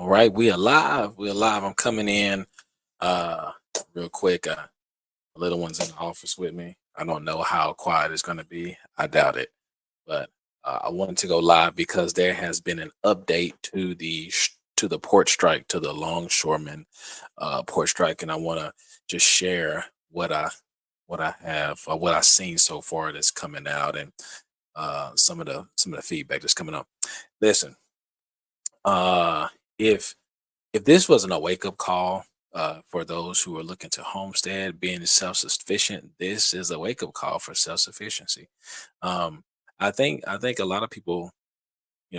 All right, we alive. We alive. I'm coming in uh real quick. Little one's in the office with me. I don't know how quiet it's gonna be. I doubt it. But I wanted to go live because there has been an update to the port strike, to the longshoremen port strike, and I want to just share what I have, what I've seen so far that's coming out, and some of the feedback that's coming up. Listen, uh, if if this wasn't a wake up call for those who are looking to homestead, being self sufficient, this is a wake up call for self sufficiency. Um, I think a lot of people,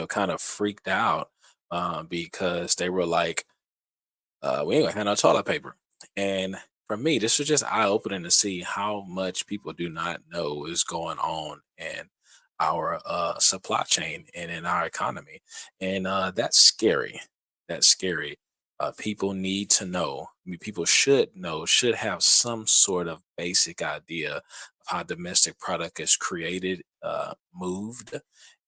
kind of freaked out because they were like, "We ain't gonna have no toilet paper." And for me, this was just eye opening to see how much people do not know is going on in our supply chain and in our economy, and that's scary. That's scary. People need to know. I mean, people should know, should have some sort of basic idea of how domestic product is created, moved,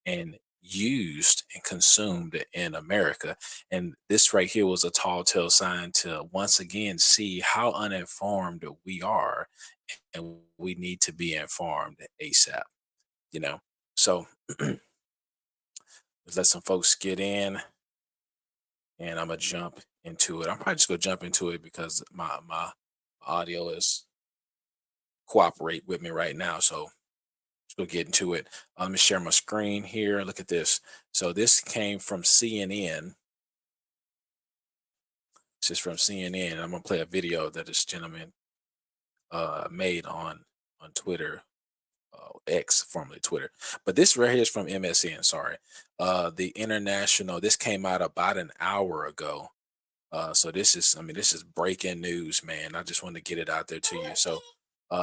and used and consumed in America. And this right here was a tall tale sign to once again see how uninformed we are, and we need to be informed ASAP, you know. So let's let some folks get in, and I'm gonna jump into it. I'm probably just gonna jump into it because my audio is cooperate with me right now. So we'll get into it. Let me share my screen here. Look at this. So this came from CNN. This is from CNN. I'm gonna play a video that this gentleman made on Twitter, X, formerly Twitter. But this right here is from MSN. Sorry, the international. This came out about an hour ago. So this is, I mean, this is breaking news, man. I just wanted to get it out there to you. So,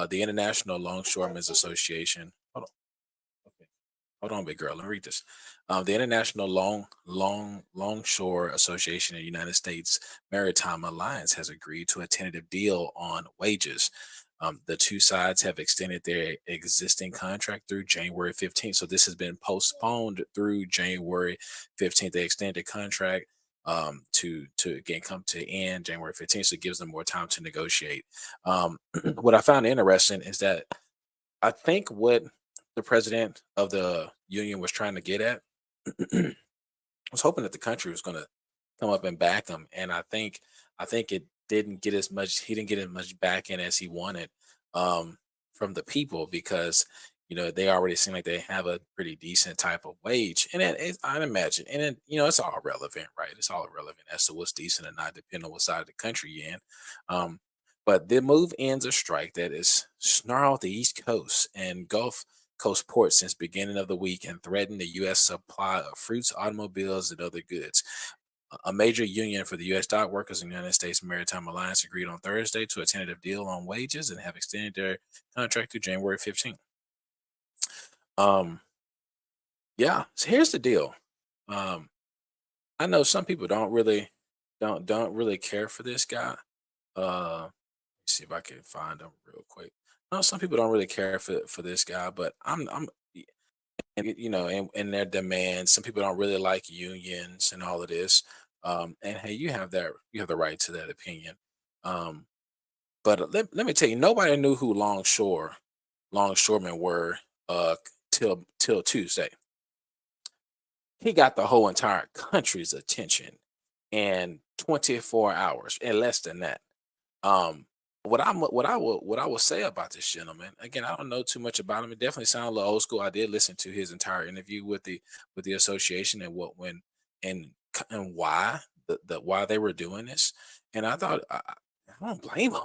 the International Longshoremen's Association. Okay. Hold on, big girl. Let me read this. The International Longshore Association of the United States Maritime Alliance has agreed to a tentative deal on wages. The two sides have extended their existing contract through January 15th. So this has been postponed through January 15th. They extended the contract to again come to end January 15th. So it gives them more time to negotiate. What I found interesting is that I think what the president of the union was trying to get at was hoping that the country was going to come up and back him, and I think it didn't get as much. He didn't get as much backing as he wanted from the people because they already seem like they have a pretty decent type of wage, and I'd imagine, and then it's all relevant, right? It's all relevant as to what's decent and not, depending on what side of the country you're in. Um, but the move ends a strike that is snarled the East Coast and Gulf Coast ports since beginning of the week and threatened the U.S. supply of fruits, automobiles, and other goods. A major union for the U.S. dock workers in the United States Maritime Alliance agreed on Thursday to a tentative deal on wages and have extended their contract through January 15th. Um, yeah, so here's the deal. Um, I know some people don't really care for this guy. Let's see if I can find him real quick. No, some people don't really care for this guy, but and their demands. Some people don't really like unions and all of this. And hey, you have the right to that opinion. Um, but let me tell you, nobody knew who longshoremen were till Tuesday. He got the whole entire country's attention in 24 hours, and less than that. Um, what I will say about this gentleman, again, I don't know too much about him. It definitely sounded a little old school. I did listen to his entire interview with the association and and why why they were doing this. And I thought, I don't blame him.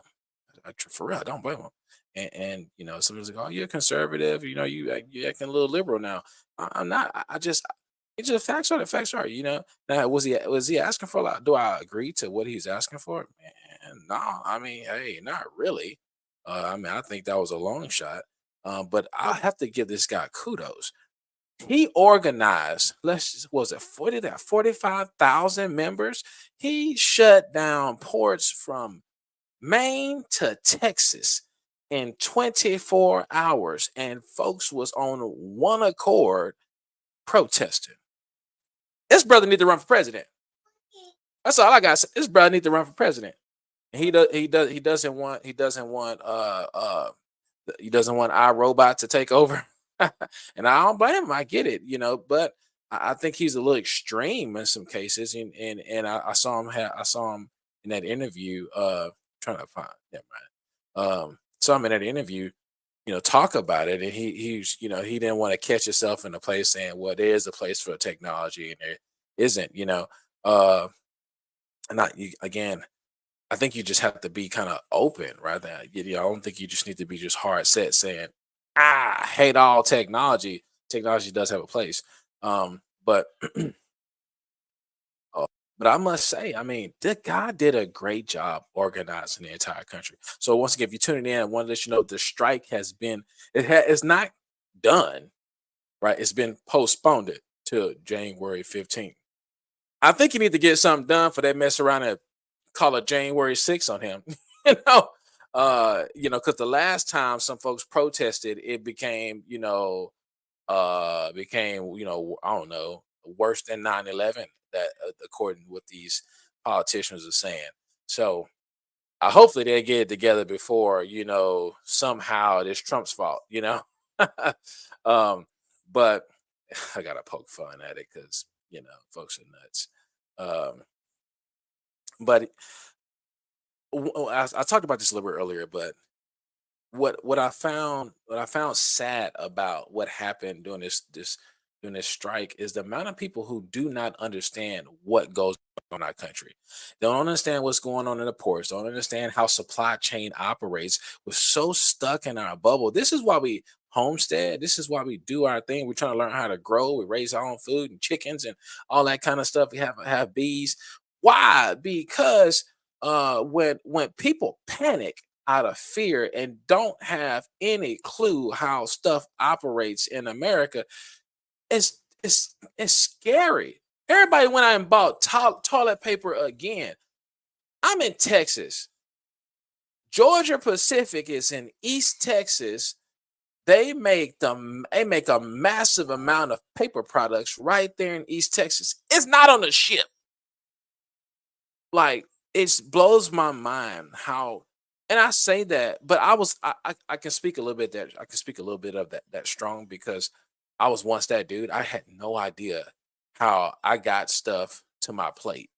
For real, I don't blame him. And somebody's like, "Oh, you're conservative. You acting a little liberal now." I'm not. I just it's just facts are the facts are. Now, was he asking for a lot? Do I agree to what he's asking for? Man, no. I mean, hey, not really. I mean, I think that was a long shot. But I have to give this guy kudos. He organized. Was it 45,000 members? He shut down ports from Maine to Texas in 24 hours, and folks was on one accord protesting. This brother need to run for president. That's all I got. This brother need to run for president. And he doesn't want our robot to take over. And I don't blame him. I get it, but I think he's a little extreme in some cases. And I saw him in that interview, trying to find never mind. Saw him in that interview, talk about it. And he didn't want to catch himself in a place saying, well, there is a place for technology and there isn't. Uh and again, I think you just have to be kind of open, right? I don't think you just need to be just hard set saying, I hate all technology. Technology does have a place. But uh, but I must say, I mean, the guy did a great job organizing the entire country. So once again, if you're tuning in, I want to let you know the strike it's not done, right? It's been postponed to January 15th. I think you need to get something done for that mess around and call it January 6th on him. Because the last time some folks protested, it became, I don't know, worse than 9/11. That according to what these politicians are saying. So hopefully they get it together before somehow it's Trump's fault. um, but I gotta poke fun at it because folks are nuts. Um, but I talked about this a little bit earlier, but what I found sad about what happened during this strike is the amount of people who do not understand what goes on in our country. They don't understand what's going on in the ports. Don't understand how supply chain operates. We're so stuck in our bubble. This is why we homestead. This is why we do our thing. We're trying to learn how to grow. We raise our own food and chickens and all that kind of stuff. We have bees. Why? Because when people panic out of fear and don't have any clue how stuff operates in America, it's scary. Everybody went out and bought toilet paper again. I'm in Texas. Georgia Pacific is in East Texas. They make a massive amount of paper products right there in East Texas. It's not on the ship. Like, it blows my mind how, and I say that, but I can speak a little bit that I can speak a little bit of that strong because I was once that dude. I had no idea how I got stuff to my plate.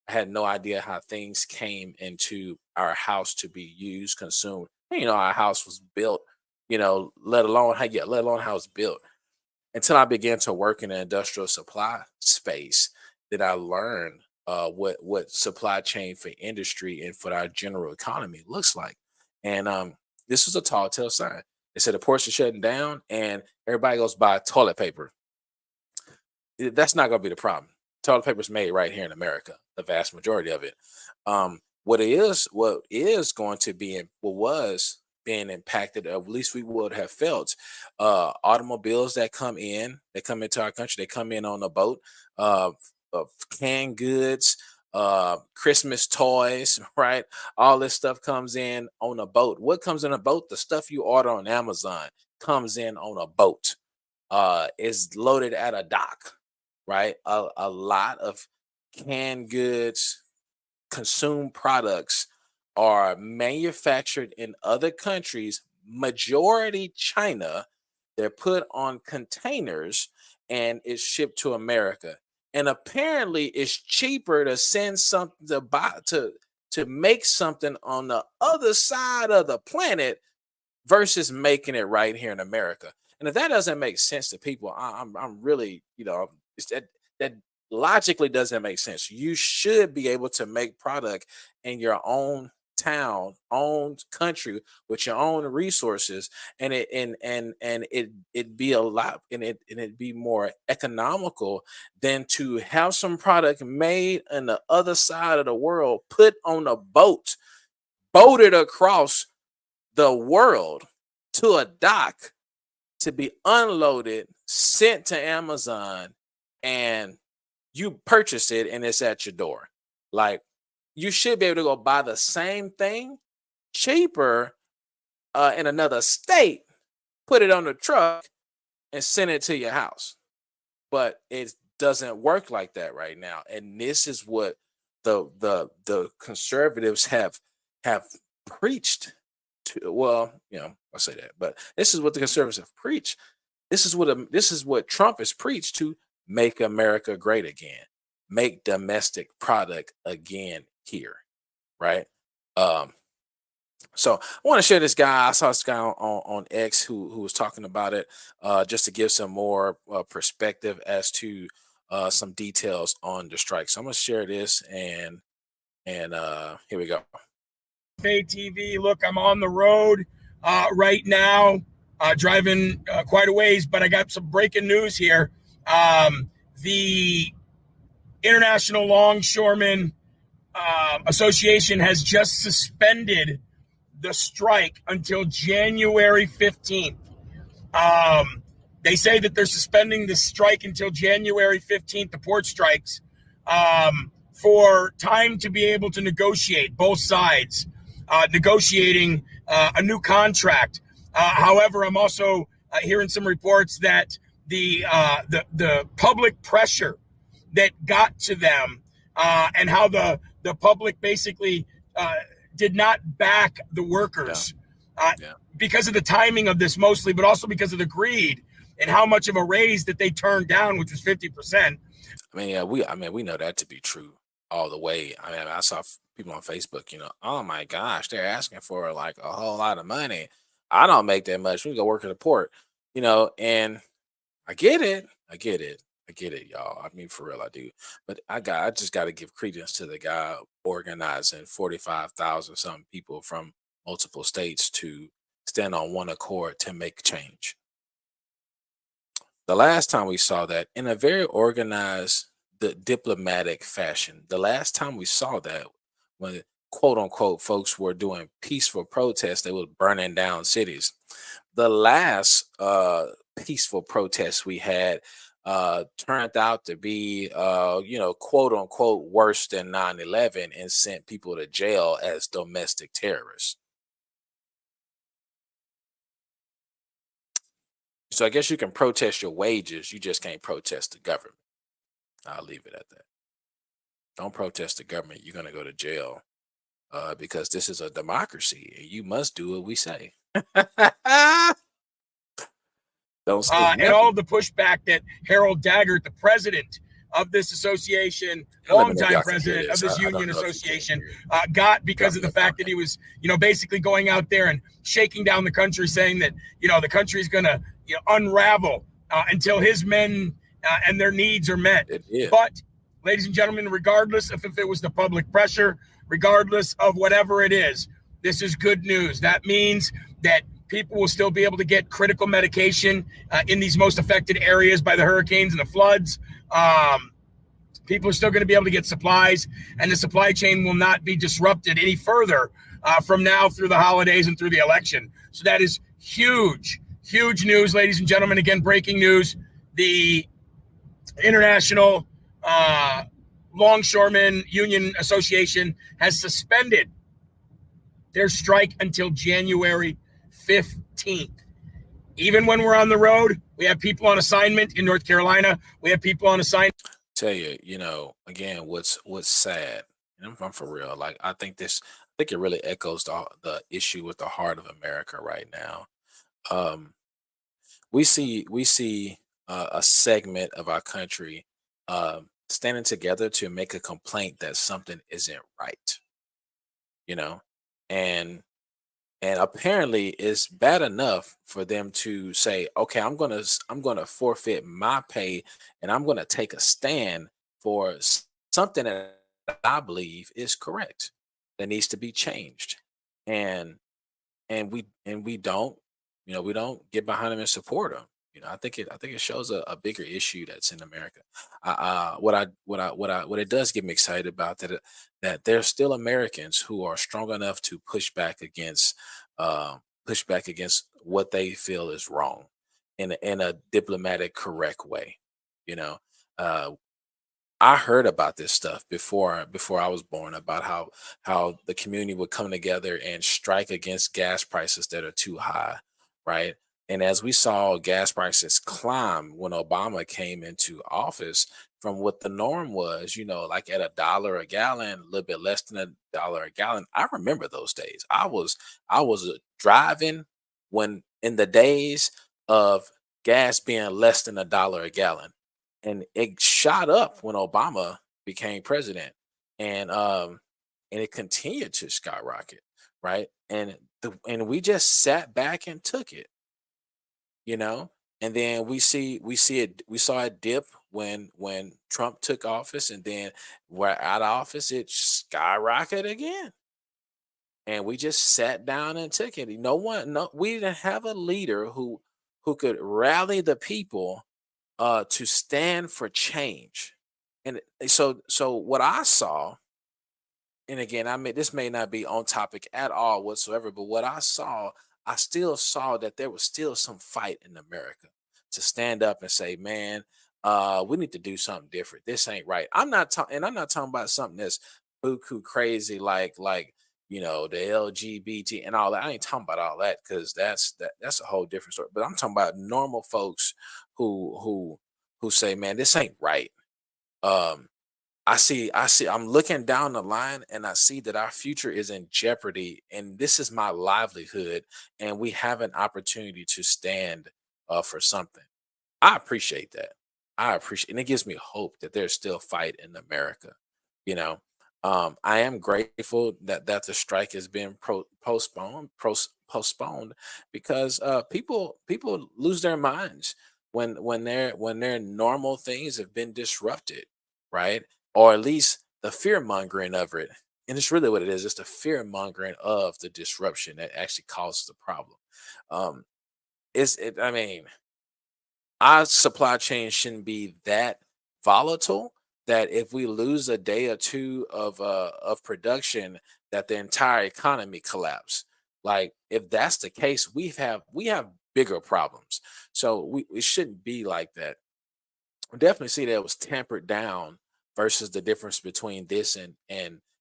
I had no idea how things came into our house to be used, consumed. Our house was built, let alone how it's built until I began to work in the industrial supply space, that I learned what supply chain for industry and for our general economy looks like. And this was a tall tale sign. They said the ports are shutting down, and everybody goes buy toilet paper. That's not going to be the problem. Toilet paper is made right here in America, the vast majority of it. What is going to be, what was being impacted, or at least we would have felt, automobiles that come into our country. They come in on a boat, uh, canned goods, Christmas toys, right? All this stuff comes in on a boat. What comes in a boat? The stuff you order on Amazon comes in on a boat, is loaded at a dock, right? A lot of canned goods, consumed products are manufactured in other countries, majority China. They're put on containers and it's shipped to America. And apparently it's cheaper to send something to make something on the other side of the planet versus making it right here in America. And if that doesn't make sense to people, I'm really, it's that logically doesn't make sense. You should be able to make product in your own town, own country with your own resources, and it'd be a lot, and it'd be more economical than to have some product made on the other side of the world, put on a boat, boated across the world to a dock to be unloaded, sent to Amazon, and you purchase it and it's at your door. Like, you should be able to go buy the same thing cheaper in another state, put it on the truck, and send it to your house. But it doesn't work like that right now. And this is what the conservatives have preached to, well, I'll say that, but this is what the conservatives have preached. This is what Trump has preached to: make America great again, make domestic product again here, right? Um, so I want to share this guy. I saw this guy on X who was talking about it, just to give some more perspective as to some details on the strike. So I'm gonna share this, and here we go. TV. Look, I'm on the road right now, driving quite a ways, but I got some breaking news here. The International Longshoremen Association has just suspended the strike until January 15th. They say that they're suspending the strike until January 15th, the port strikes, for time to be able to negotiate, both sides negotiating a new contract. However, I'm also hearing some reports that the public pressure that got to them, and how the public basically did not back the workers, because of the timing of this mostly, but also because of the greed and how much of a raise that they turned down, which was 50%. We know that to be true all the way. I saw people on Facebook, oh my gosh, they're asking for like a whole lot of money. I don't make that much. We can go work at a port, and I get it. I get it. I get it, y'all. I mean, for real, I do. But I just got to give credence to the guy organizing 45,000 something people from multiple states to stand on one accord to make change. The last time we saw that in a very organized, diplomatic fashion, the last time we saw that, when quote unquote folks were doing peaceful protests, they were burning down cities. The last peaceful protest we had turned out to be, quote unquote, worse than 9/11 and sent people to jail as domestic terrorists. So I guess you can protest your wages, you just can't protest the government. I'll leave it at that. Don't protest the government, you're going to go to jail, because this is a democracy and you must do what we say. Don't say and all of the pushback that Harold Daggert, the president of this association, longtime president of this union association, got because of the fact that he was, basically going out there and shaking down the country, saying that, the country's going to unravel until his men and their needs are met. But, ladies and gentlemen, regardless of if it was the public pressure, regardless of whatever it is, this is good news. That means that people will still be able to get critical medication in these most affected areas by the hurricanes and the floods. People are still going to be able to get supplies, and the supply chain will not be disrupted any further from now through the holidays and through the election. So that is huge, huge news, ladies and gentlemen. Again, breaking news: the International Longshoremen Union Association has suspended their strike until January 15th. Even when we're on the road, we have people on assignment in North Carolina. We have people on assignment. Tell you, again, what's sad, and I'm for real. Like, I think it really echoes the issue with the heart of America right now. We see a segment of our country standing together to make a complaint that something isn't right, and apparently it's bad enough for them to say, okay, I'm gonna forfeit my pay, and I'm gonna take a stand for something that I believe is correct, that needs to be changed. And and we don't, we don't get behind them and support them. I think it shows a bigger issue that's in America. What it does get me excited about, that there's still Americans who are strong enough to push back against what they feel is wrong in a diplomatic, correct way. You know, uh, I heard about this stuff before I was born, about how the community would come together and strike against gas prices that are too high, right? And as we saw gas prices climb when Obama came into office, from what the norm was, like at $1 a gallon, a little bit less than $1 a gallon. I remember those days. I was driving when in the days of gas being less than $1 a gallon, and it shot up when Obama became president, and it continued to skyrocket, right? And we just sat back and took it, you know and then we saw it dip when Trump took office, and then we're out of office, it skyrocketed again, and we just sat down and took it. No one, no, we didn't have a leader who could rally the people to stand for change. And so what I saw, and again, this may not be on topic at all whatsoever, but what I saw, I still saw that there was still some fight in America to stand up and say, man, we need to do something different. This ain't right. I'm not talking about something that's buku crazy, like the LGBT and all that. I ain't talking about all that, because that's a whole different story. But I'm talking about normal folks who say, man, this ain't right. Um, I'm looking down the line, and I see that our future is in jeopardy, and this is my livelihood, and we have an opportunity to stand for something. I appreciate that. And it gives me hope that there's still fight in America. You know, I am grateful that the strike has been postponed, because people lose their minds when their normal things have been disrupted, right? Or at least the fear mongering of it. And it's really what it is. It's the fear mongering of the disruption that actually causes the problem. Um, I mean, our supply chain shouldn't be that volatile that if we lose a day or two of production, that the entire economy collapse. Like, if that's the case, we have bigger problems. So it shouldn't be like that. Definitely see that it was tampered down versus the difference between this and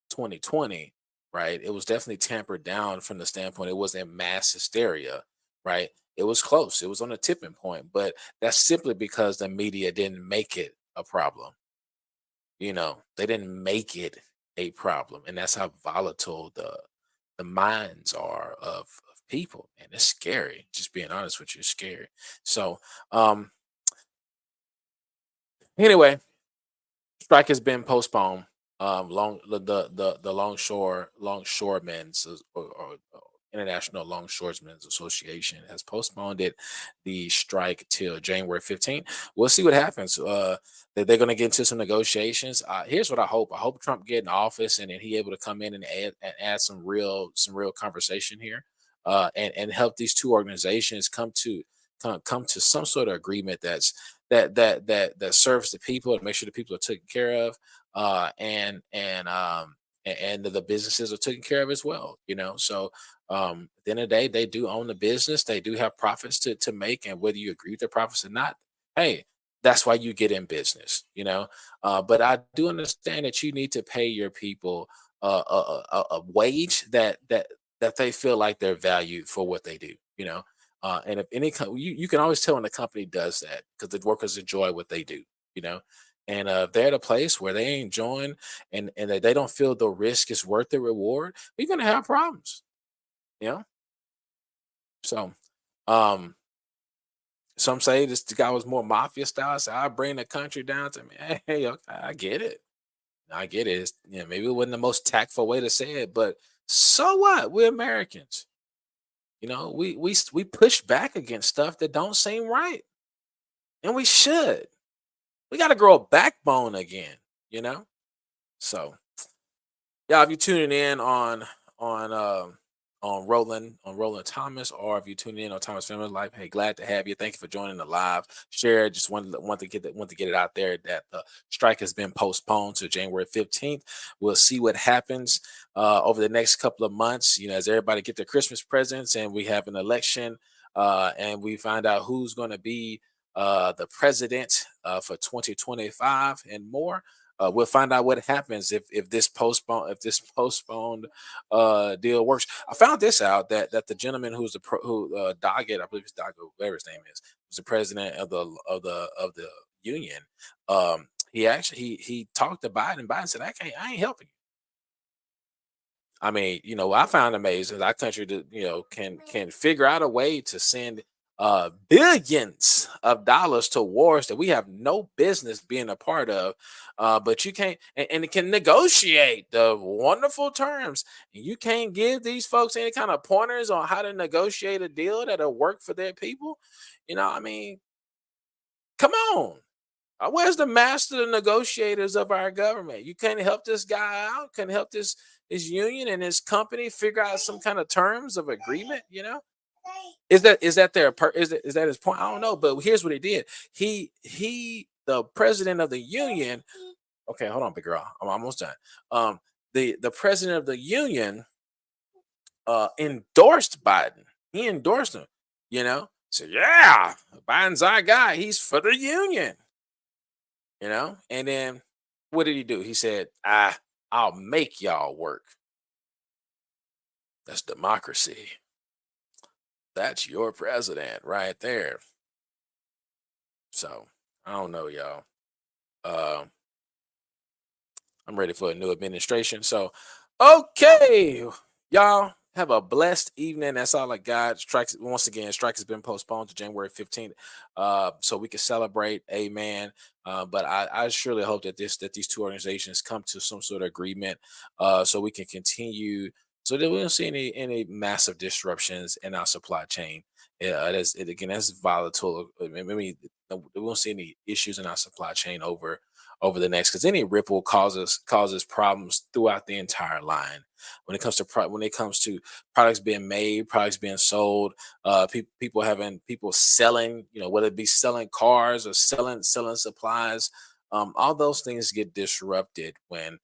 2020, right? It was definitely tampered down from the standpoint it wasn't mass hysteria, right? It was close. It was on a tipping point, but that's simply because the media didn't make it a problem. They didn't make it a problem, and that's how volatile the minds are of people, and it's scary. Just being honest with you, it's scary. So, anyway, strike has been postponed. Long the longshoremen's or International Longshoremen's Association has postponed the strike till January 15th. We'll see what happens. They're going to get into some negotiations. Here's what I hope. I hope Trump get in office, and then he able to come in and add some real conversation here, and help these two organizations come to some sort of agreement that serves the people and make sure the people are taken care of, and the businesses are taken care of as well. So at the end of the day, they do own the business. They do have profits to make, and whether you agree with their profits or not, hey, that's why you get in business. But I do understand that you need to pay your people a wage that they feel like they're valued for what they do. And if you can always tell when the company does that, because the workers enjoy what they do, you know. And if they're at a place where they ain't enjoying, and that they don't feel the risk is worth the reward, we're gonna have problems, you know. So, um, some say this guy was more mafia style. So I bring the country down to me. Hey, okay, I get it. I get it. Maybe it wasn't the most tactful way to say it, but so what? We're Americans. We push back against stuff that don't seem right, and we should. We got to grow a backbone again. You know. So, yeah, if you're tuning in on um on Roland Thomas, or if you're tuning in on Thomas Family Life, hey, glad to have you. Thank you for joining the live share. Just want to get it out there that the strike has been postponed to January 15th. We'll see what happens over the next couple of months. As everybody get their Christmas presents, and we have an election, and we find out who's going to be the president for 2025 and more. We'll find out what happens if this postponed deal works. I found this out that the gentleman who's the Doggett, I believe it's Doggett, whatever his name is, was the president of the union. he talked to Biden. Biden said, I ain't helping you. I mean, what I found amazing, our country to, can figure out a way to send billions of dollars to wars that we have no business being a part of. But you can't, and it can negotiate the wonderful terms. And you can't give these folks any kind of pointers on how to negotiate a deal that'll work for their people. I mean, come on. Where's the master negotiators of our government? You can't help this guy out, can help this union and his company figure out some kind of terms of agreement. Is that is that his point? I don't know, but here's what he did. The president of the union. Okay, hold on, big girl. I'm almost done. The president of the union endorsed Biden. He endorsed him. So yeah, Biden's our guy. He's for the union. And then what did he do? He said, I'll make y'all work. That's democracy. That's your president right there. So I don't know, y'all. I'm ready for a new administration. So, okay, y'all have a blessed evening. That's all I got. Strike has been postponed to January 15th, so we can celebrate. Amen. But I surely hope that these two organizations come to some sort of agreement, so we can continue, so that we don't see any massive disruptions in our supply chain. Yeah, that's volatile. I mean, we won't see any issues in our supply chain over the next, because any ripple causes problems throughout the entire line. When it comes to products being made, products being sold, people selling, whether it be selling cars or selling supplies, all those things get disrupted when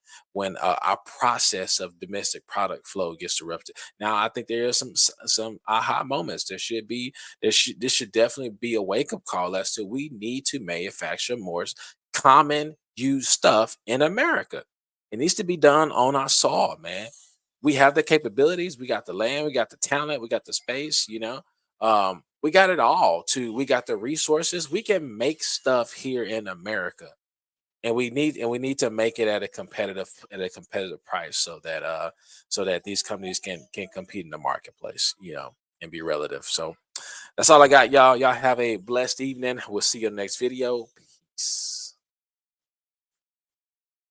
our process of domestic product flow gets disrupted. Now, I think there are some aha moments. This should definitely be a wake up call as to we need to manufacture more common used stuff in America. It needs to be done on our soil, man. We have the capabilities, we got the land, we got the talent, we got the space, we got it all. We got the resources. We can make stuff here in America. And we need to make it at a competitive price, so that these companies can compete in the marketplace, and be relative. So that's all I got, y'all. Y'all have a blessed evening. We'll see you in the next video.